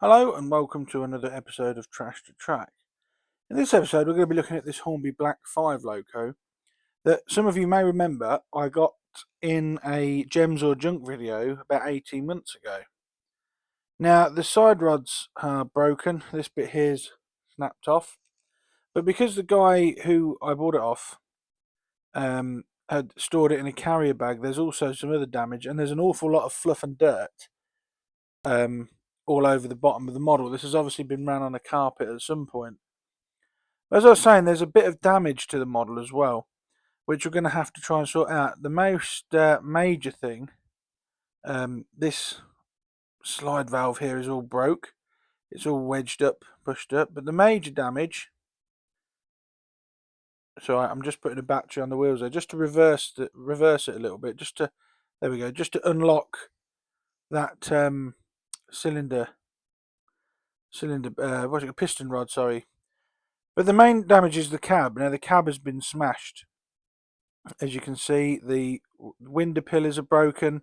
Hello and welcome to another episode of Trash to Track. In this episode, we're going to be looking at this Hornby Black 5 loco that some of you may remember I got in a Gems or Junk video about 18 months ago. Now, the side rods are broken, this bit here's snapped off, but because the guy who I bought it off had stored it in a carrier bag, there's also some other damage and there's an awful lot of fluff and dirt all over the bottom of the model. This has obviously been ran on a carpet at some point. As I was saying, there's a bit of damage to the model as well, which we're going to have to try and sort out. The most major thing, this slide valve here is all broke. It's all wedged up, pushed up. But the major damage, so I'm just putting a battery on the wheels there, just to reverse it a little bit, there we go, just to unlock that cylinder, what's it, piston rod, sorry. But the main damage is the cab. Now the cab has been smashed. As you can see, the window pillars are broken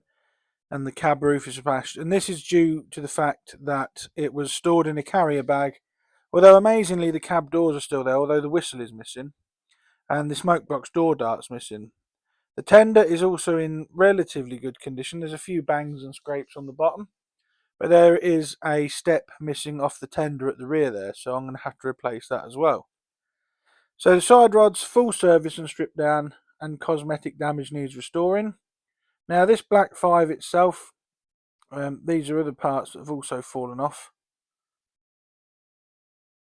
and the cab roof is smashed. And this is due to the fact that it was stored in a carrier bag. Although amazingly, the cab doors are still there, although the whistle is missing. And the smoke box door dart's missing. The tender is also in relatively good condition. There's a few bangs and scrapes on the bottom. But there is a step missing off the tender at the rear there, so I'm going to have to replace that as well. So the side rod's full service and stripped down, and cosmetic damage needs restoring. Now this Black 5 itself, these are other parts that have also fallen off.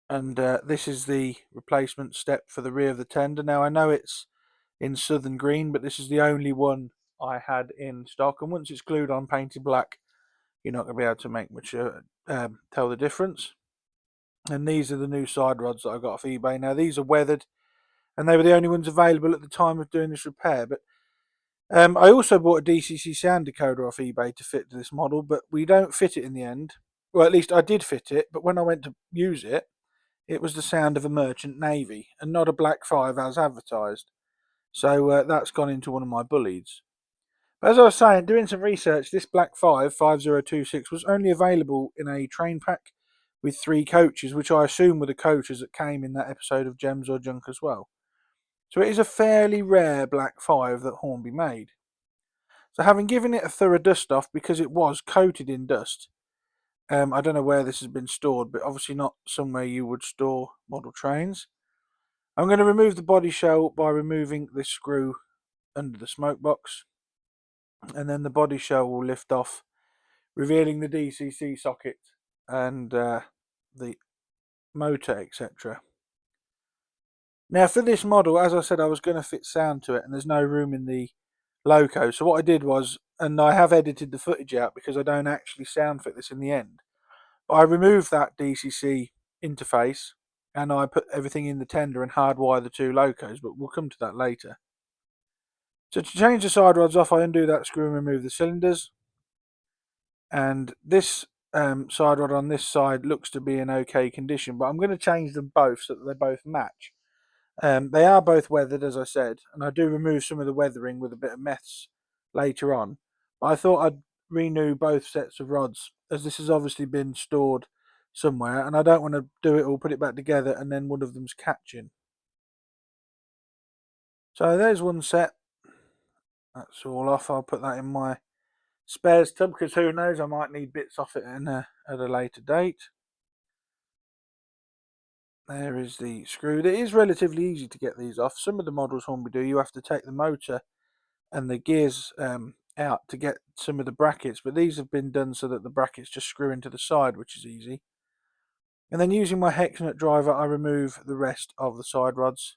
And this is the replacement step for the rear of the tender. Now I know it's in Southern Green, but this is the only one I had in stock. And once it's glued on painted black, you're not going to be able to make much tell the difference. And these are the new side rods that I got off eBay. Now these are weathered, and they were the only ones available at the time of doing this repair. But I also bought a DCC sound decoder off eBay to fit to this model, but we don't fit it in the end. Well, at least I did fit it, but when I went to use it, it was the sound of a Merchant Navy and not a Black 5 as advertised. So that's gone into one of my bullies. But as I was saying, doing some research, this Black 5 5026 was only available in a train pack with 3 coaches, which I assume were the coaches that came in that episode of Gems or Junk as well. So it is a fairly rare Black 5 that Hornby made. So having given it a thorough dust off, because it was coated in dust, I don't know where this has been stored, but obviously not somewhere you would store model trains. I'm going to remove the body shell by removing this screw under the smoke box, and then the body shell will lift off, revealing the DCC socket and the motor, etc. Now for this model, as I said, I was going to fit sound to it, and there's no room in the loco. So what I did was, and I have edited the footage out because I don't actually sound fit this in the end, but I removed that DCC interface and I put everything in the tender and hardwire the 2 locos, but we'll come to that later. So to change the side rods off, I undo that screw and remove the cylinders. And this side rod on this side looks to be in okay condition, but I'm going to change them both so that they both match. They are both weathered, as I said, and I do remove some of the weathering with a bit of meths later on. But I thought I'd renew both sets of rods, as this has obviously been stored somewhere, and I don't want to do it all, put it back together, and then one of them's catching. So there's one set. That's all off. I'll put that in my spares tub, because who knows, I might need bits off it at a later date. There is the screw. It is relatively easy to get these off. Some of the models Hornby do, you have to take the motor and the gears out to get some of the brackets, but these have been done so that the brackets just screw into the side, which is easy. And then using my hex nut driver, I remove the rest of the side rods,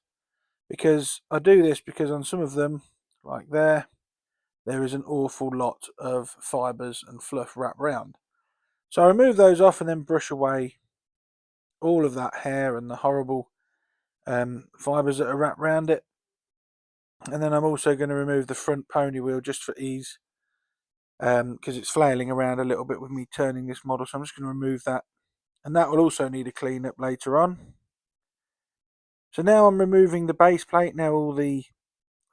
because I do this because on some of them, like there is an awful lot of fibres and fluff wrapped round. So I remove those off and then brush away all of that hair and the horrible fibres that are wrapped around it. And then I'm also going to remove the front pony wheel just for ease, because it's flailing around a little bit with me turning this model. So I'm just going to remove that, and that will also need a clean up later on. So now I'm removing the base plate. Now all the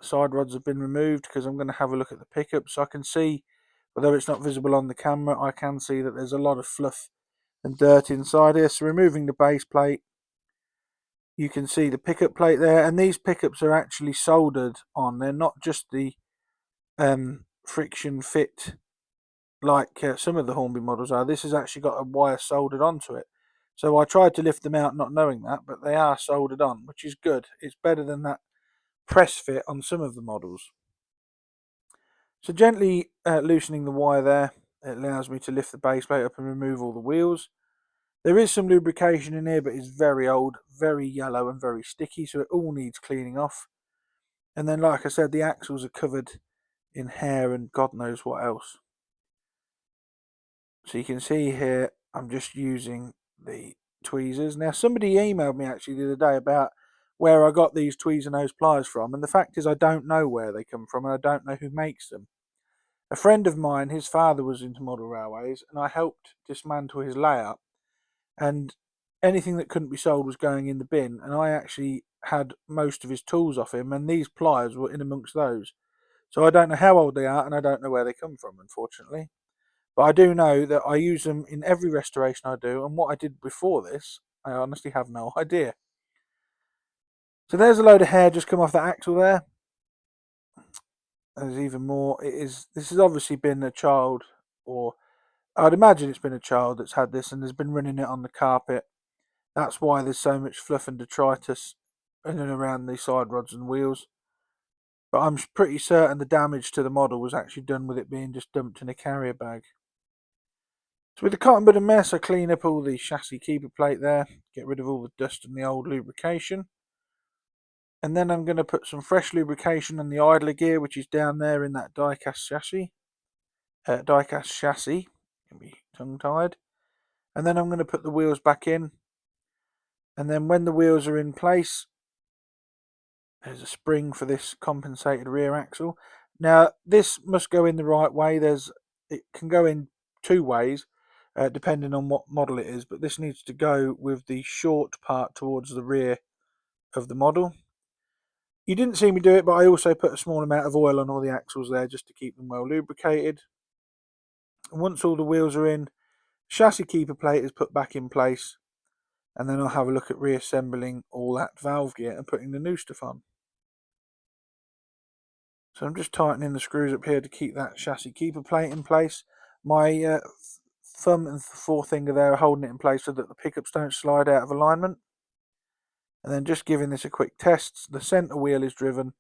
side rods have been removed, because I'm going to have a look at the pickup, so I can see, although it's not visible on the camera, I can see that there's a lot of fluff and dirt inside here. So removing the base plate, you can see the pickup plate there, and these pickups are actually soldered on. They're not just the friction fit like some of the Hornby models are. This has actually got a wire soldered onto it. So I tried to lift them out not knowing that, but they are soldered on, which is good. It's better than that press fit on some of the models. So gently loosening the wire there, it allows me to lift the base plate up and remove all the wheels. There is some lubrication in here, but it's very old, very yellow and very sticky, so it all needs cleaning off. And then, like I said, the axles are covered in hair and God knows what else. So you can see here, I'm just using the tweezers. Now, somebody emailed me actually the other day about where I got these Tweezernose pliers from, and the fact is I don't know where they come from and I don't know who makes them. A friend of mine, his father was into model railways, and I helped dismantle his layout, and anything that couldn't be sold was going in the bin, and I actually had most of his tools off him, and these pliers were in amongst those. So I don't know how old they are, and I don't know where they come from, unfortunately. But I do know that I use them in every restoration I do, and what I did before this, I honestly have no idea. So there's a load of hair just come off that axle there. There's even more. This has obviously been a child, or I'd imagine it's been a child that's had this and has been running it on the carpet. That's why there's so much fluff and detritus in and around the side rods and wheels. But I'm pretty certain the damage to the model was actually done with it being just dumped in a carrier bag. So with the cotton bud and mess, I clean up all the chassis keeper plate there, get rid of all the dust and the old lubrication. And then I'm going to put some fresh lubrication on the idler gear, which is down there in that die-cast chassis. Can be tongue-tied. And then I'm going to put the wheels back in. And then when the wheels are in place, there's a spring for this compensated rear axle. Now, this must go in the right way. It can go in two ways, depending on what model it is, but this needs to go with the short part towards the rear of the model. You didn't see me do it, but I also put a small amount of oil on all the axles there just to keep them well lubricated. And once all the wheels are in, chassis keeper plate is put back in place, and then I'll have a look at reassembling all that valve gear and putting the new stuff on. So I'm just tightening the screws up here to keep that chassis keeper plate in place. My thumb and forefinger there are holding it in place so that the pickups don't slide out of alignment. And then just giving this a quick test. The centre wheel is driven,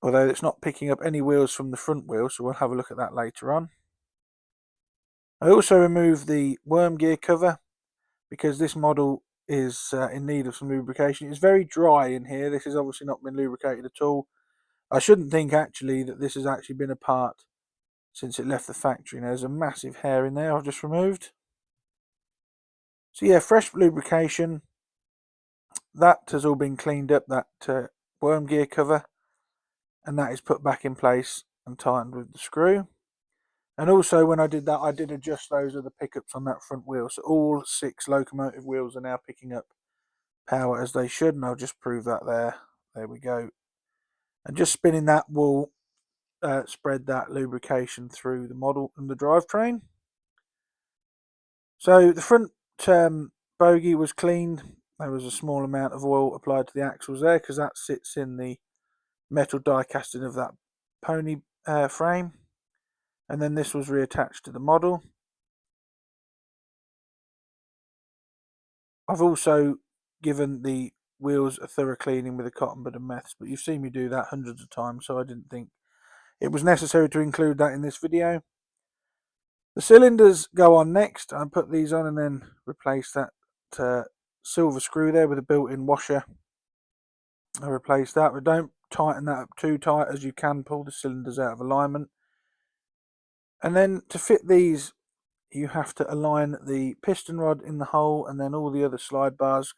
although it's not picking up any wheels from the front wheel, so we'll have a look at that later on. I also removed the worm gear cover because this model is in need of some lubrication. It's very dry in here. This has obviously not been lubricated at all. I shouldn't think actually that this has actually been apart since it left the factory. Now, there's a massive hair in there I've just removed. So yeah, fresh lubrication. That has all been cleaned up, that worm gear cover, and that is put back in place and tightened with the screw. And also when I did that, I did adjust those other pickups on that front wheel. So all 6 locomotive wheels are now picking up power as they should, and I'll just prove that there. There we go. And just spinning that will spread that lubrication through the model and the drivetrain. So the front bogie was cleaned. There was a small amount of oil applied to the axles there because that sits in the metal die casting of that pony frame. And then this was reattached to the model. I've also given the wheels a thorough cleaning with a cotton bud and meths, but you've seen me do that hundreds of times, so I didn't think it was necessary to include that in this video. The cylinders go on next. I put these on and then replace that silver screw there with a built-in washer. I replace that, but don't tighten that up too tight as you can pull the cylinders out of alignment. And then to fit these, you have to align the piston rod in the hole, and then all the other slide bars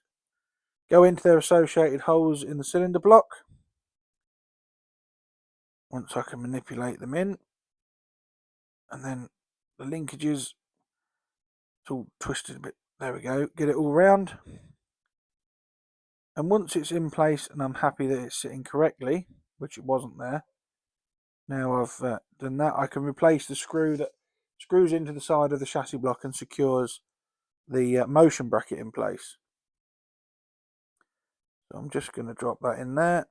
go into their associated holes in the cylinder block. Once I can manipulate them in, and then the linkages, it's all twisted a bit. There we go. Get it all round. And once it's in place and I'm happy that it's sitting correctly, which it wasn't there, now I've done that, I can replace the screw that screws into the side of the chassis block and secures the motion bracket in place. So I'm just going to drop that in there.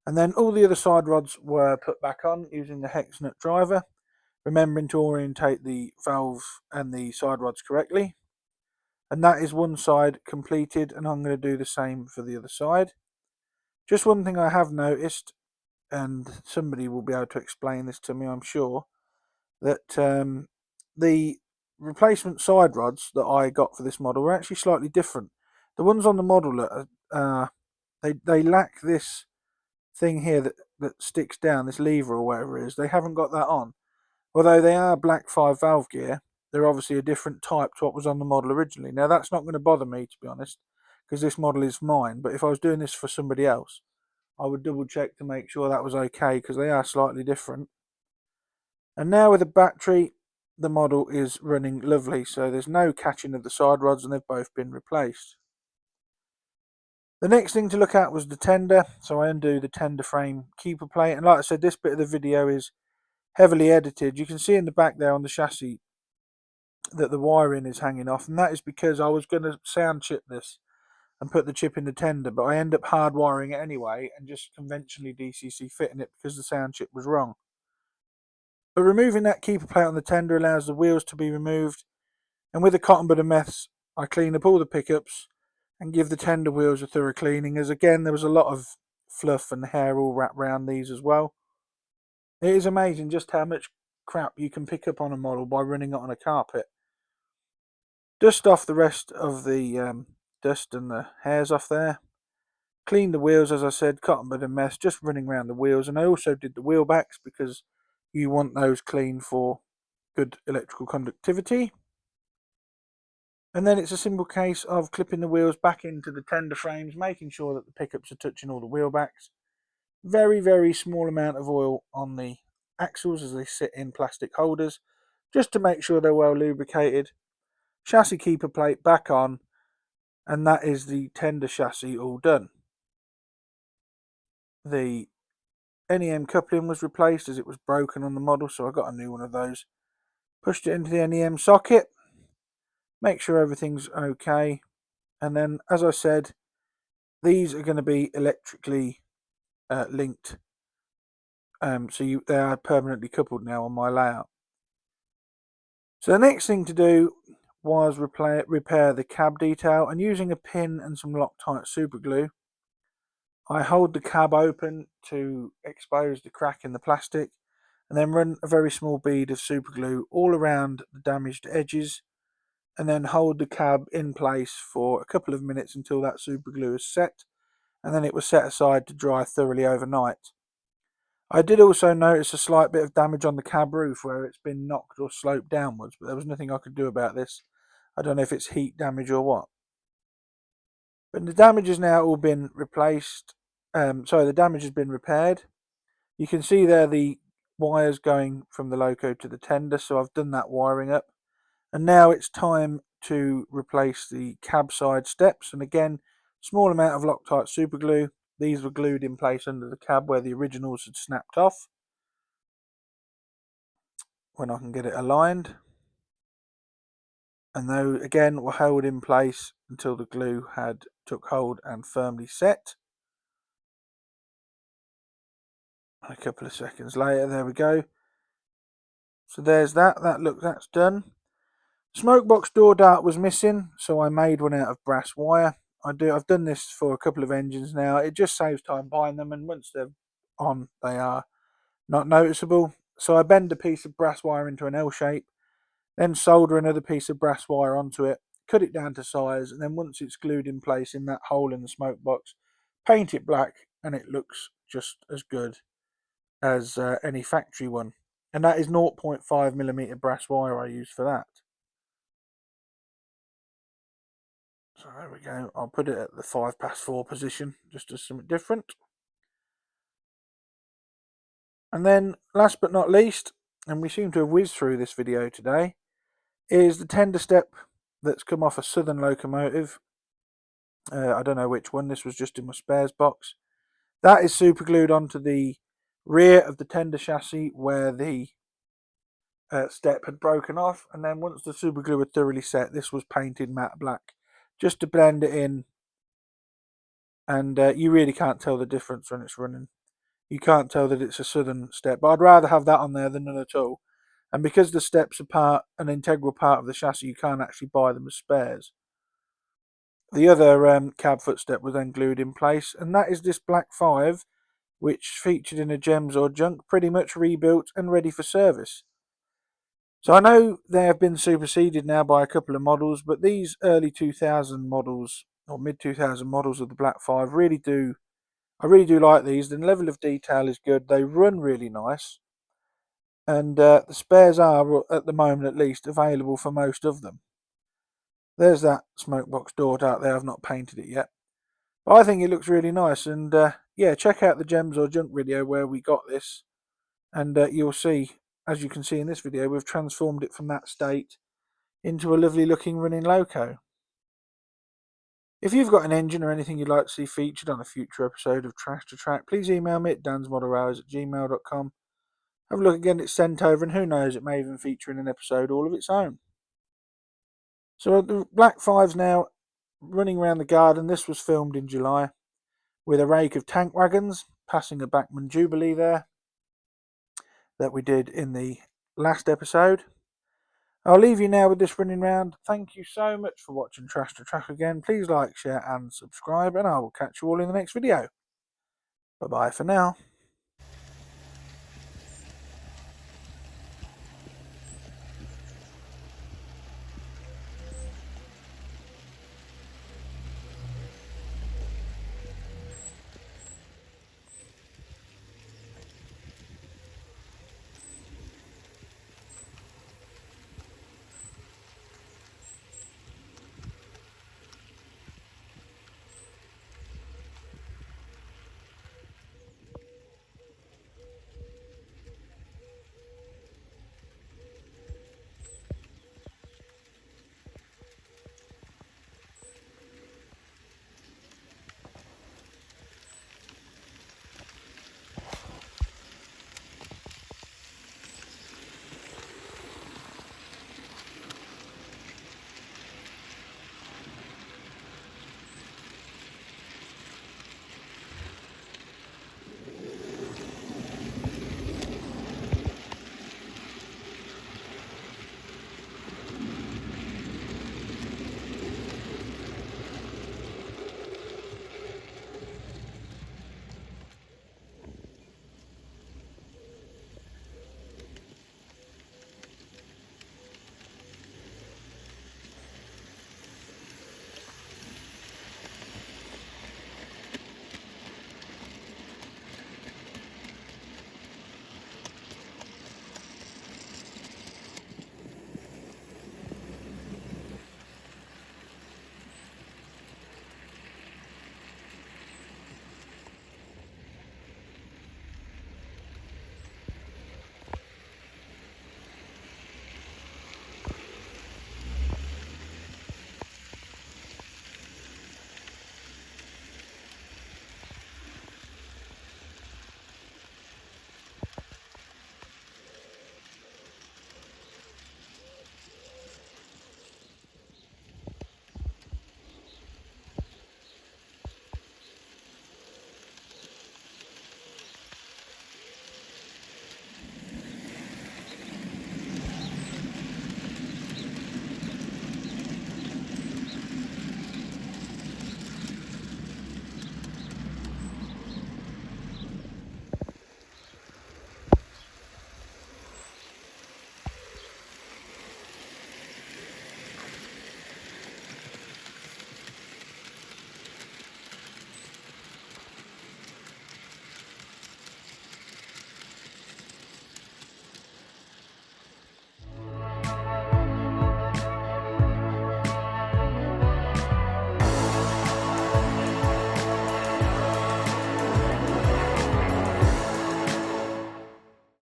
And then all the other side rods were put back on using the hex nut driver, remembering to orientate the valve and the side rods correctly. And that is one side completed, and I'm going to do the same for the other side. Just one thing I have noticed, and somebody will be able to explain this to me, I'm sure, that the replacement side rods that I got for this model were actually slightly different. The ones on the model they lack this thing here that sticks down, this lever or whatever it is. They haven't got that on. Although they are black 5 valve gear, they're obviously a different type to what was on the model originally. Now that's not going to bother me, to be honest, because this model is mine. But if I was doing this for somebody else, I would double check to make sure that was okay, because they are slightly different. And now with the battery, the model is running lovely, so there's no catching of the side rods, and they've both been replaced. The next thing to look at was the tender, so I undo the tender frame keeper plate, and like I said, this bit of the video is heavily edited. You can see in the back there on the chassis that the wiring is hanging off, and that is because I was going to sound chip this and put the chip in the tender, but I end up hardwiring it anyway and just conventionally DCC fitting it because the sound chip was wrong. But removing that keeper plate on the tender allows the wheels to be removed, and with a cotton bud of meths I clean up all the pickups and give the tender wheels a thorough cleaning, as again there was a lot of fluff and hair all wrapped around these as well. It is amazing just how much crap you can pick up on a model by running it on a carpet. Dust off the rest of the dust and the hairs off there. Clean the wheels, as I said, cotton bud and mess, just running around the wheels. And I also did the wheel backs because you want those clean for good electrical conductivity. And then it's a simple case of clipping the wheels back into the tender frames, making sure that the pickups are touching all the wheel backs. Very, very small amount of oil on the axles as they sit in plastic holders, just to make sure they're well lubricated. Chassis keeper plate back on, and that is the tender chassis all done. The NEM coupling was replaced as it was broken on the model, so I got a new one of those. Pushed it into the NEM socket, make sure everything's okay, and then, as I said, these are going to be electrically linked, so they are permanently coupled now on my layout. So the next thing to do was repair the cab detail, and using a pin and some Loctite super glue, I hold the cab open to expose the crack in the plastic, and then run a very small bead of super glue all around the damaged edges, and then hold the cab in place for a couple of minutes until that super glue is set, and then it was set aside to dry thoroughly overnight. I did also notice a slight bit of damage on the cab roof where it's been knocked or sloped downwards, but there was nothing I could do about this. I don't know if it's heat damage or what. But the damage has now all been replaced. The damage has been repaired. You can see there the wires going from the loco to the tender, so I've done that wiring up. And now it's time to replace the cab side steps. And again, small amount of Loctite super glue. These were glued in place under the cab where the originals had snapped off. When I can get it aligned. And those again were held in place until the glue had took hold and firmly set. A couple of seconds later, there we go. So there's that. That's done. Smoke box door dart was missing, so I made one out of brass wire. I've done this for a couple of engines now. It just saves time buying them, and once they're on, they are not noticeable. So I bend a piece of brass wire into an L shape, then solder another piece of brass wire onto it, cut it down to size, and then once it's glued in place in that hole in the smoke box, paint it black, and it looks just as good as any factory one. And that is 0.5mm brass wire I use for that. So there we go. I'll put it at the 4:05 position, just as something different. And then, last but not least, and we seem to have whizzed through this video today, is the tender step that's come off a Southern locomotive. I don't know which one. This was just in my spares box. That is super glued onto the rear of the tender chassis where the step had broken off, and then once the super glue had thoroughly set, this was painted matte black just to blend it in, and you really can't tell the difference when it's running. You can't tell that it's a Southern step, but I'd rather have that on there than none at all. And because the steps are an integral part of the chassis, you can't actually buy them as spares. The other cab footstep was then glued in place, and that is this Black 5, which featured in a Gems or Junk, pretty much rebuilt and ready for service. So I know they have been superseded now by a couple of models, but these early 2000 models or mid 2000 models of the Black 5 I really do like these. The level of detail is good. They run really nice, and the spares are, at the moment at least, available for most of them. There's that smoke box door out there. I've not painted it yet, but I think it looks really nice. And yeah, check out the Gems or Junk video where we got this, and you'll see, as you can see in this video, we've transformed it from that state into a lovely looking running loco. If you've got an engine or anything you'd like to see featured on a future episode of Trash to Track, please email me at dansmodelhours@gmail.com. Have a look again, it's sent over, and who knows, it may even feature in an episode all of its own. So the Black 5's now running around the garden. This was filmed in July with a rake of tank wagons, passing a Bachmann Jubilee there that we did in the last episode. I'll leave you now with this running round. Thank you so much for watching Trash to Track again. Please like, share and subscribe, and I will catch you all in the next video. Bye bye for now.